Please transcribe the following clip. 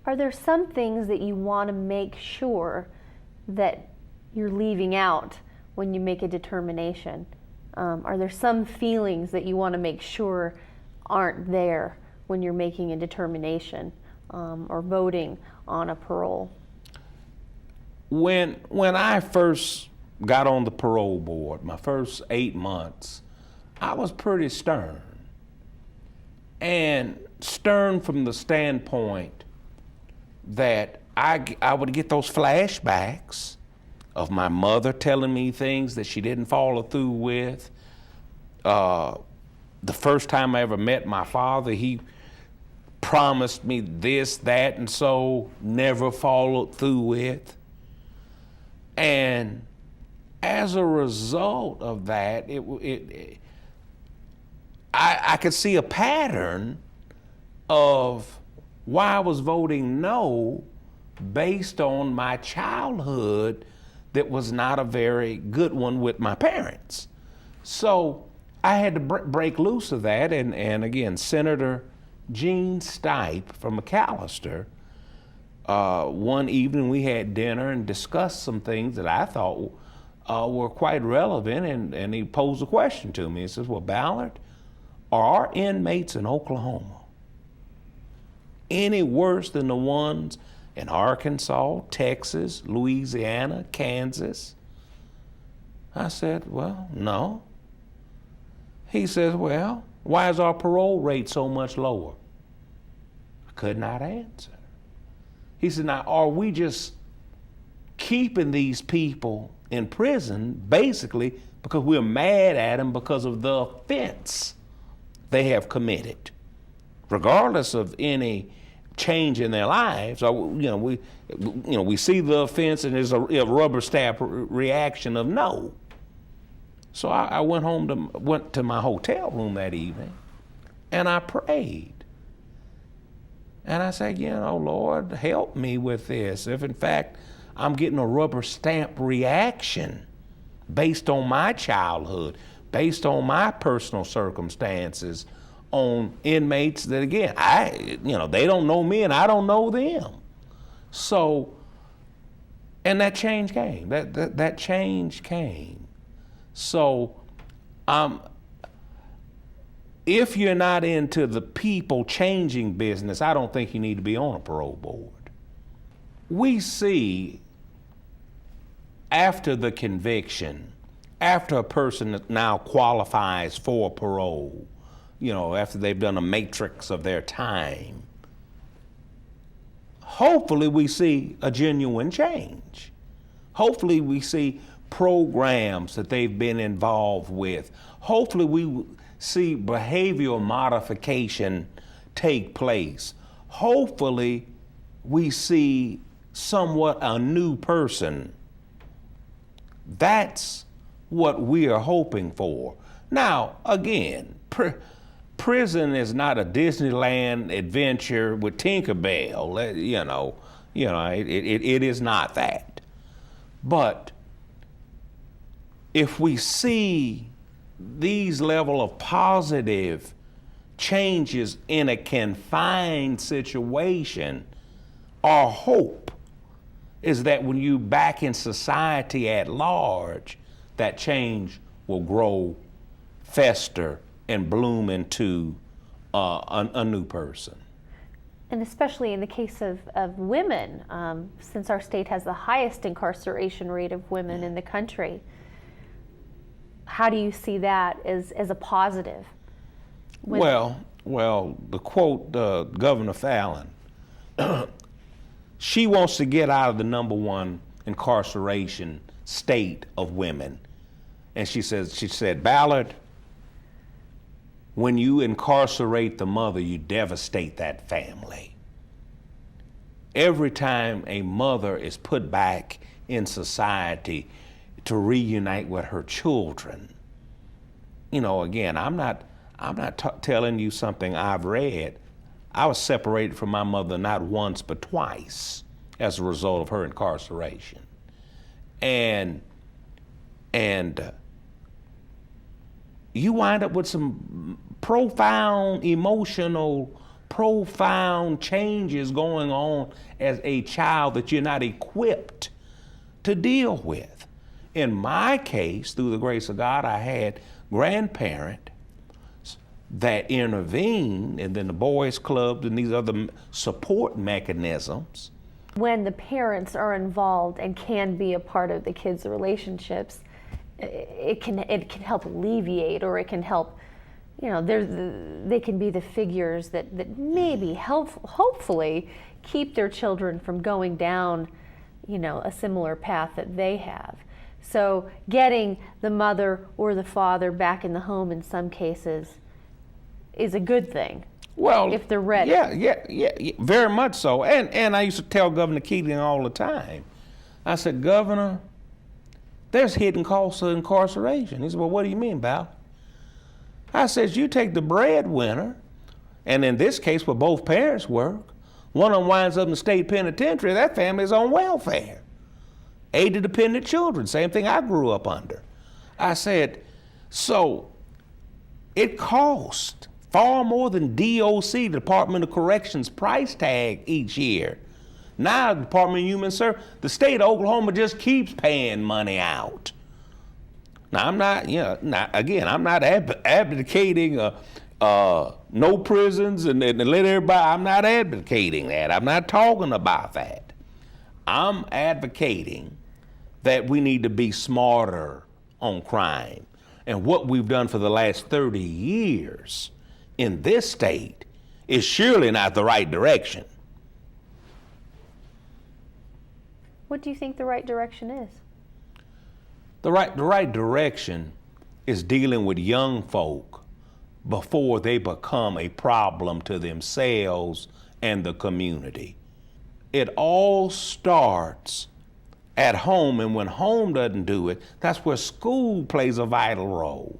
Are there some things that you want to make sure that you're leaving out when you make a determination? Are there some feelings that you want to make sure aren't there when you're making a determination or voting on a parole? When I first got on the parole board, my first 8 months, I was pretty stern. And stern from the standpoint that I would get those flashbacks of my mother telling me things that she didn't follow through with. The first time I ever met my father, he promised me this, that, and so never followed through with. And as a result of that, I could see a pattern of why I was voting no based on my childhood that was not a very good one with my parents. So I had to break loose of that, and again, Senator Gene Stipe from McAllister, one evening we had dinner and discussed some things that I thought were quite relevant, and he posed a question to me. He says, well, Ballard, are our inmates in Oklahoma any worse than the ones in Arkansas, Texas, Louisiana, Kansas? I said, well, no. He says, well, why is our parole rate so much lower? I could not answer. He said, now, are we just keeping these people in prison basically because we're mad at them because of the offense they have committed, regardless of any change in their lives? Or, we see the offense and there's a rubber stamp reaction of no. So I went to my hotel room that evening, and I prayed. And I said, Lord, help me with this. If in fact I'm getting a rubber stamp reaction based on my childhood, based on my personal circumstances, on inmates that, again, they don't know me and I don't know them. So, and that change came. That change came. So, if you're not into the people changing business, I don't think you need to be on a parole board. We see after the conviction, after a person now qualifies for parole, after they've done a matrix of their time, hopefully we see a genuine change. Hopefully we see programs that they've been involved with. Hopefully we see behavioral modification take place. Hopefully we see somewhat a new person. That's what we are hoping for. Now, again, prison is not a Disneyland adventure with Tinkerbell. It is not that. But if we see these level of positive changes in a confined situation, our hope is that when you back in society at large, that change will grow, fester, and bloom into a new person. And especially in the case of women, since our state has the highest incarceration rate of women in the country, how do you see that as a positive? Well, the quote, Governor Fallon, she wants to get out of the #1 incarceration state of women. And she said, Ballard, when you incarcerate the mother, you devastate that family. Every time a mother is put back in society to reunite with her children, again, I'm not telling you something I've read. I was separated from my mother not once but twice as a result of her incarceration. And you wind up with some profound emotional profound changes going on as a child that you're not equipped to deal with. In my case, through the grace of God, I had grandparents that intervened, and then the boys clubs and these other support mechanisms. When the parents are involved and can be a part of the kids' relationships, it can help alleviate, or it can help, they can be the figures that maybe hopefully keep their children from going down, a similar path that they have. So getting the mother or the father back in the home in some cases is a good thing. Well, if they're ready. Yeah, very much so. And I used to tell Governor Keating all the time. I said, Governor, there's hidden costs of incarceration. He said, well, what do you mean, Val? I said, you take the breadwinner, and in this case, where both parents work, one of them winds up in the state penitentiary, that family's on welfare. Aided dependent children, same thing I grew up under. I said, so it costs far more than DOC, Department of Corrections, price tag each year. Now, the Department of Human Services, the state of Oklahoma just keeps paying money out. Now, I'm not, I'm not advocating no prisons and let everybody, I'm not advocating that. I'm not talking about that. I'm advocating that we need to be smarter on crime. And what we've done for the last 30 years in this state is surely not the right direction. What do you think the right direction is? The right direction is dealing with young folk before they become a problem to themselves and the community. It all starts at home, and when home doesn't do it, that's where school plays a vital role.